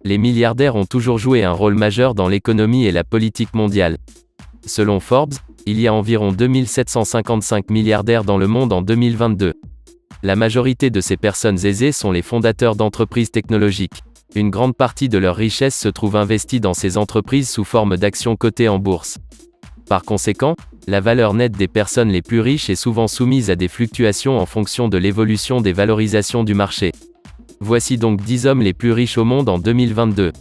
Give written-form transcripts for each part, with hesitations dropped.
Les milliardaires ont toujours joué un rôle majeur dans l'économie et la politique mondiale. Selon Forbes, il y a environ 2755 milliardaires dans le monde en 2022. La majorité de ces personnes aisées sont les fondateurs d'entreprises technologiques. Une grande partie de leur richesse se trouve investie dans ces entreprises sous forme d'actions cotées en bourse. Par conséquent, la valeur nette des personnes les plus riches est souvent soumise à des fluctuations en fonction de l'évolution des valorisations du marché. Voici donc 10 hommes les plus riches au monde en 2022.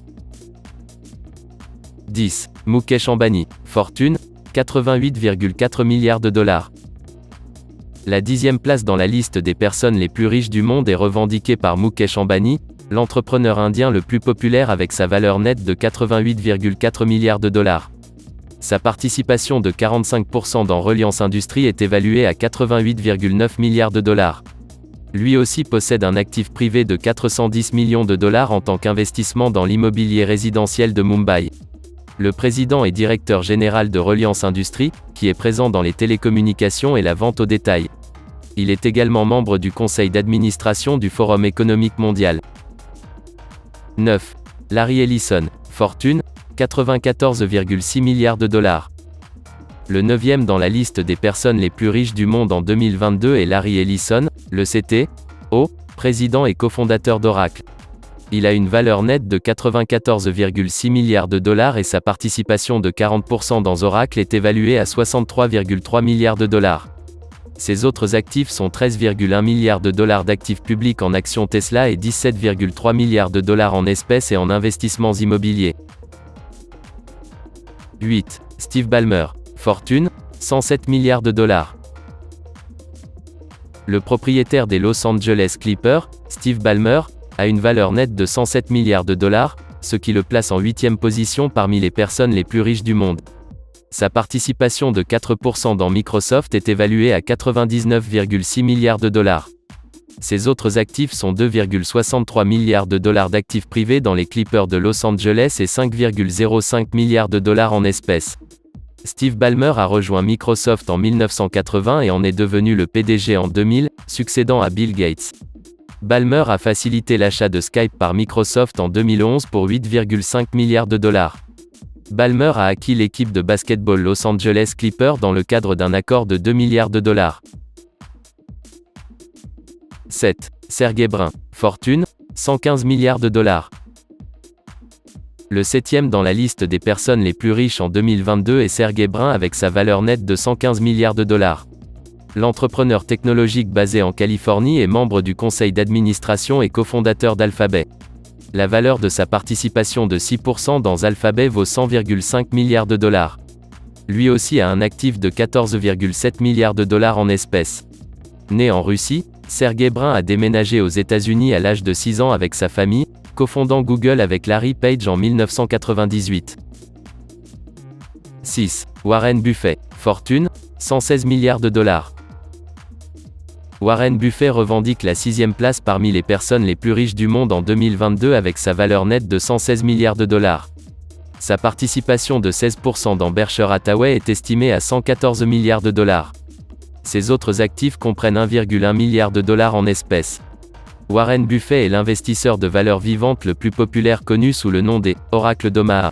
10. Mukesh Ambani. Fortune, 88,4 milliards de dollars. La 10e place dans la liste des personnes les plus riches du monde est revendiquée par Mukesh Ambani, l'entrepreneur indien le plus populaire avec sa valeur nette de 88,4 milliards de dollars. Sa participation de 45% dans Reliance Industries est évaluée à 88,9 milliards de dollars. Lui aussi possède un actif privé de 410 millions de dollars en tant qu'investissement dans l'immobilier résidentiel de Mumbai. Le président et directeur général de Reliance Industries, qui est présent dans les télécommunications et la vente au détail. Il est également membre du conseil d'administration du Forum économique mondial. 9. Larry Ellison. Fortune, 94,6 milliards de dollars. Le 9e dans la liste des personnes les plus riches du monde en 2022 est Larry Ellison, le CTO, président et cofondateur d'Oracle. Il a une valeur nette de 94,6 milliards de dollars et sa participation de 40% dans Oracle est évaluée à 63,3 milliards de dollars. Ses autres actifs sont 13,1 milliards de dollars d'actifs publics en actions Tesla et 17,3 milliards de dollars en espèces et en investissements immobiliers. 8. Steve Ballmer. Fortune, 107 milliards de dollars. Le propriétaire des Los Angeles Clippers, Steve Ballmer, a une valeur nette de 107 milliards de dollars, ce qui le place en 8e position parmi les personnes les plus riches du monde. Sa participation de 4% dans Microsoft est évaluée à 99,6 milliards de dollars. Ses autres actifs sont 2,63 milliards de dollars d'actifs privés dans les Clippers de Los Angeles et 5,05 milliards de dollars en espèces. Steve Ballmer a rejoint Microsoft en 1980 et en est devenu le PDG en 2000, succédant à Bill Gates. Ballmer a facilité l'achat de Skype par Microsoft en 2011 pour 8,5 milliards de dollars. Ballmer a acquis l'équipe de basketball Los Angeles Clippers dans le cadre d'un accord de 2 milliards de dollars. 7. Sergey Brin. Fortune, 115 milliards de dollars. Le 7e dans la liste des personnes les plus riches en 2022 est Sergey Brin avec sa valeur nette de 115 milliards de dollars. L'entrepreneur technologique basé en Californie est membre du conseil d'administration et cofondateur d'Alphabet. La valeur de sa participation de 6% dans Alphabet vaut 100,5 milliards de dollars. Lui aussi a un actif de 14,7 milliards de dollars en espèces. Né en Russie, Sergey Brin a déménagé aux États-Unis à l'âge de 6 ans avec sa famille, cofondant Google avec Larry Page en 1998. 6. Warren Buffett. Fortune, 116 milliards de dollars. Warren Buffett revendique la 6e place parmi les personnes les plus riches du monde en 2022 avec sa valeur nette de 116 milliards de dollars. Sa participation de 16% dans Berkshire Hathaway est estimée à 114 milliards de dollars. Ses autres actifs comprennent 1,1 milliard de dollars en espèces. Warren Buffett est l'investisseur de valeurs vivantes le plus populaire connu sous le nom des « oracles d'Omaha ».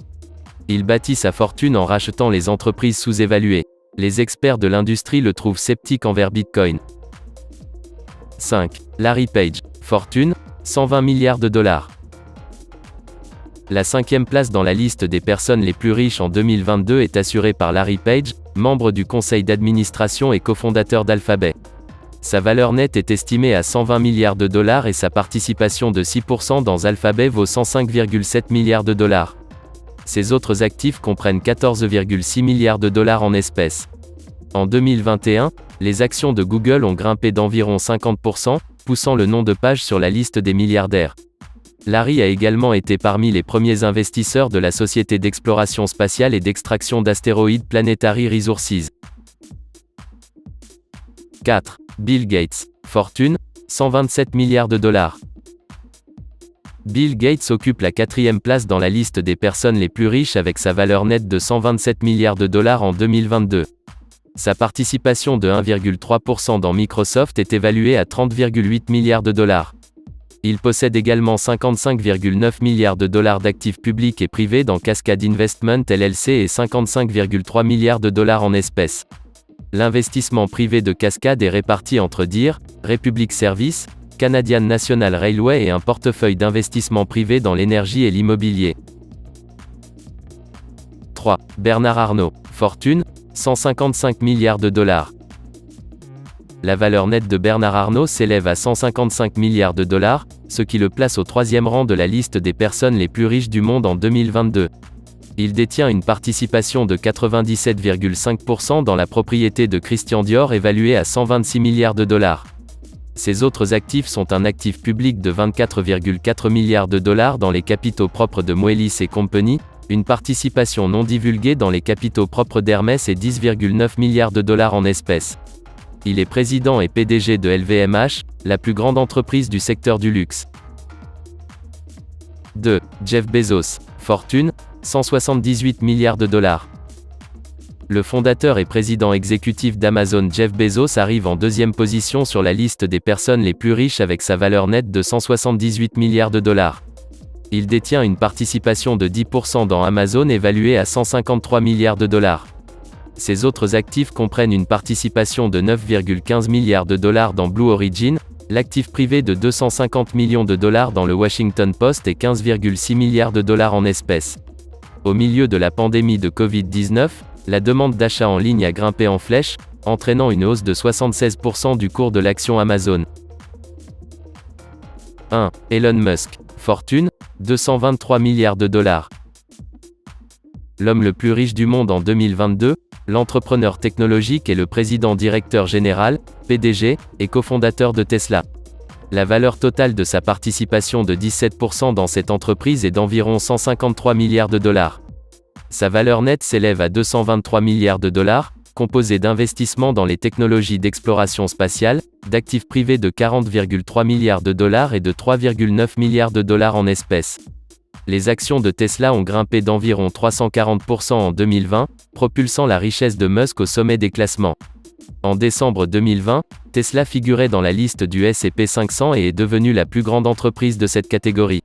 Il bâtit sa fortune en rachetant les entreprises sous-évaluées. Les experts de l'industrie le trouvent sceptique envers Bitcoin. 5. Larry Page. Fortune, 120 milliards de dollars. La 5e place dans la liste des personnes les plus riches en 2022 est assurée par Larry Page, membre du conseil d'administration et cofondateur d'Alphabet. Sa valeur nette est estimée à 120 milliards de dollars et sa participation de 6% dans Alphabet vaut 105,7 milliards de dollars. Ses autres actifs comprennent 14,6 milliards de dollars en espèces. En 2021, les actions de Google ont grimpé d'environ 50%, poussant le nom de Page sur la liste des milliardaires. Larry a également été parmi les premiers investisseurs de la société d'exploration spatiale et d'extraction d'astéroïdes Planetary Resources. 4. Bill Gates. Fortune, 127 milliards de dollars. Bill Gates occupe la 4e place dans la liste des personnes les plus riches avec sa valeur nette de 127 milliards de dollars en 2022. Sa participation de 1,3% dans Microsoft est évaluée à 30,8 milliards de dollars. Il possède également 55,9 milliards de dollars d'actifs publics et privés dans Cascade Investment LLC et 55,3 milliards de dollars en espèces. L'investissement privé de Cascade est réparti entre Deere, Republic Services, Canadian National Railway et un portefeuille d'investissement privé dans l'énergie et l'immobilier. 3. Bernard Arnault. Fortune, 155 milliards de dollars. La valeur nette de Bernard Arnault s'élève à 155 milliards de dollars, ce qui le place au 3e rang de la liste des personnes les plus riches du monde en 2022. Il détient une participation de 97,5% dans la propriété de Christian Dior évaluée à 126 milliards de dollars. Ses autres actifs sont un actif public de 24,4 milliards de dollars dans les capitaux propres de Moelis & Company, une participation non divulguée dans les capitaux propres d'Hermès et 10,9 milliards de dollars en espèces. Il est président et PDG de LVMH, la plus grande entreprise du secteur du luxe. 2. Jeff Bezos. Fortune, 178 milliards de dollars. Le fondateur et président exécutif d'Amazon Jeff Bezos arrive en 2e position sur la liste des personnes les plus riches avec sa valeur nette de 178 milliards de dollars. Il détient une participation de 10% dans Amazon évaluée à 153 milliards de dollars. Ses autres actifs comprennent une participation de 9,15 milliards de dollars dans Blue Origin, l'actif privé de 250 millions de dollars dans le Washington Post et 15,6 milliards de dollars en espèces. Au milieu de la pandémie de Covid-19, la demande d'achat en ligne a grimpé en flèche, entraînant une hausse de 76% du cours de l'action Amazon. 1. Elon Musk. Fortune, 223 milliards de dollars. L'homme le plus riche du monde en 2022, l'entrepreneur technologique et le président directeur général, PDG, et cofondateur de Tesla. La valeur totale de sa participation de 17% dans cette entreprise est d'environ 153 milliards de dollars. Sa valeur nette s'élève à 223 milliards de dollars, composée d'investissements dans les technologies d'exploration spatiale, d'actifs privés de 40,3 milliards de dollars et de 3,9 milliards de dollars en espèces. Les actions de Tesla ont grimpé d'environ 340% en 2020, propulsant la richesse de Musk au sommet des classements. En décembre 2020, Tesla figurait dans la liste du S&P 500 et est devenue la plus grande entreprise de cette catégorie.